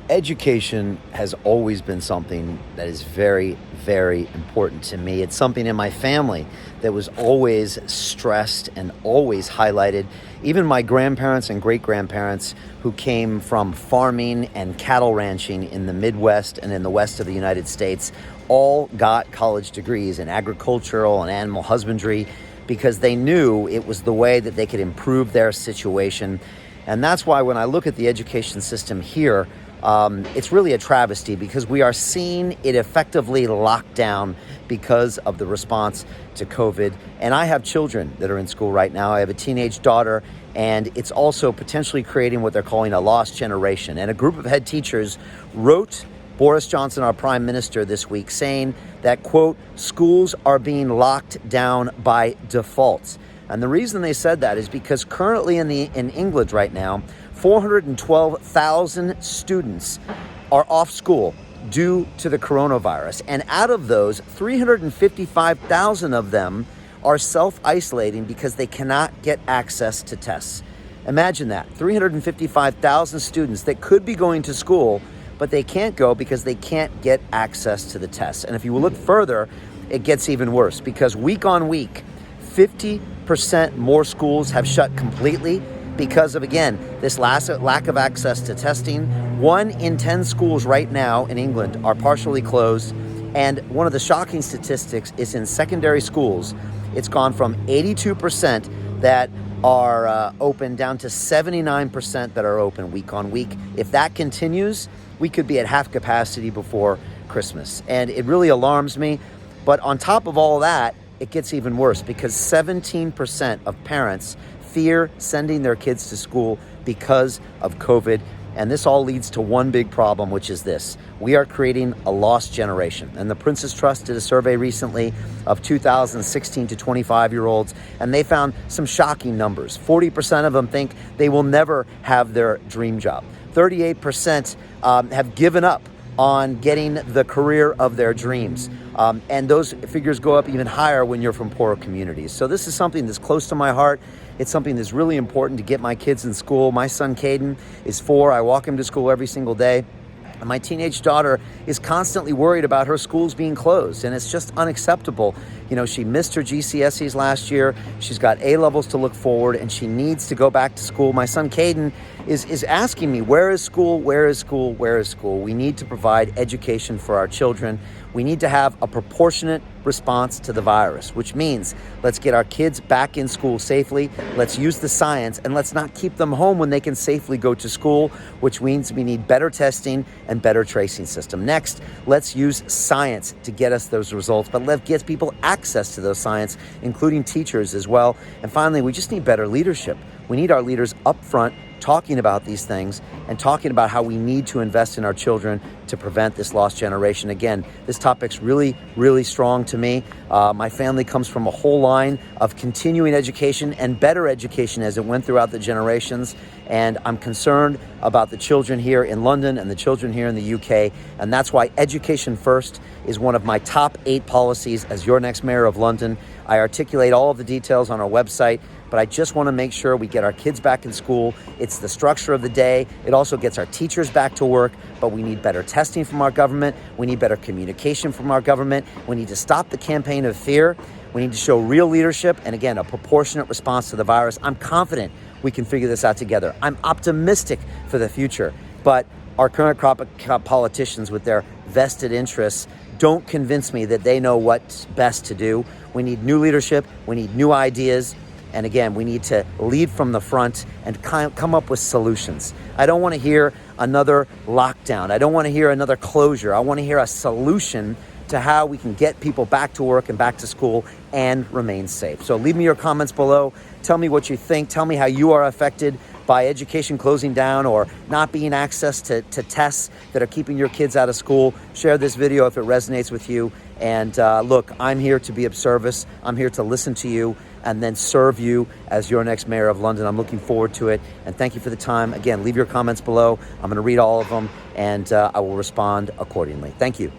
Education has always been something that is very, very important to me. It's something in my family that was always stressed and always highlighted. Even my grandparents and great-grandparents who came from farming and cattle ranching in the Midwest and in the west of the United States all got college degrees in agricultural and animal husbandry because they knew it was the way that they could improve their situation. And that's why when I look at the education system here, it's really a travesty because we are seeing it effectively locked down because of the response to COVID. And I have children that are in school right now. I have a teenage daughter, and it's also potentially creating what they're calling a lost generation. And a group of head teachers wrote Boris Johnson, our prime minister, this week saying that, quote, schools are being locked down by default. And the reason they said that is because currently in England right now, 412,000 students are off school due to the coronavirus. And out of those, 355,000 of them are self-isolating because they cannot get access to tests. Imagine that, 355,000 students that could be going to school, but they can't go because they can't get access to the tests. And if you look further, it gets even worse because week on week, 50% more schools have shut completely because of, again, this lack of access to testing. 1 in 10 schools right now in England are partially closed. And one of the shocking statistics is in secondary schools, it's gone from 82% that are open down to 79% that are open week on week. If that continues, we could be at half capacity before Christmas. And it really alarms me. But on top of all that, it gets even worse because 17% of parents fear sending their kids to school because of COVID. And this all leads to one big problem, which is this. We are creating a lost generation. And the Prince's Trust did a survey recently of 2016 to 25-year-olds, and they found some shocking numbers. 40% of them think they will never have their dream job. 38% have given up on getting the career of their dreams. And those figures go up even higher when you're from poorer communities. So this is something that's close to my heart. It's something that's really important to get my kids in school. My son, Caden, is 4. I walk him to school every single day. And my teenage daughter is constantly worried about her schools being closed, and it's just unacceptable. You know, she missed her GCSEs last year. She's got A levels to look forward, and she needs to go back to school. My son, Caden, is asking me, where is school? Where is school? Where is school? We need to provide education for our children. We need to have a proportionate response to the virus, which means let's get our kids back in school safely. Let's use the science, and let's not keep them home when they can safely go to school, which means we need better testing and better tracing system. Next, let's use science to get us those results, but let's get people access to those science, including teachers as well. And finally, we just need better leadership. We need our leaders up front talking about these things and talking about how we need to invest in our children to prevent this lost generation. Again, this topic's really, really strong to me. My family comes from a whole line of continuing education and better education as it went throughout the generations. And I'm concerned about the children here in London and the children here in the UK. And that's why Education First is one of my top 8 policies as your next mayor of London. I articulate all of the details on our website, but I just want to make sure we get our kids back in school. It's the structure of the day. It also gets our teachers back to work, but we need better testing from our government. We need better communication from our government. We need to stop the campaign of fear. We need to show real leadership and, again, a proportionate response to the virus. I'm confident we can figure this out together. I'm optimistic for the future, but our current crop of politicians with their vested interests don't convince me that they know what's best to do. We need new leadership. We need new ideas. And again, we need to lead from the front and come up with solutions. I don't want to hear another lockdown. I don't want to hear another closure. I want to hear a solution to how we can get people back to work and back to school and remain safe. So leave me your comments below. Tell me what you think. Tell me how you are affected by education closing down or not being access to tests that are keeping your kids out of school. Share this video if it resonates with you. And look, I'm here to be of service. I'm here to listen to you and then serve you as your next mayor of London. I'm looking forward to it. And thank you for the time. Again, leave your comments below. I'm going to read all of them, and I will respond accordingly. Thank you.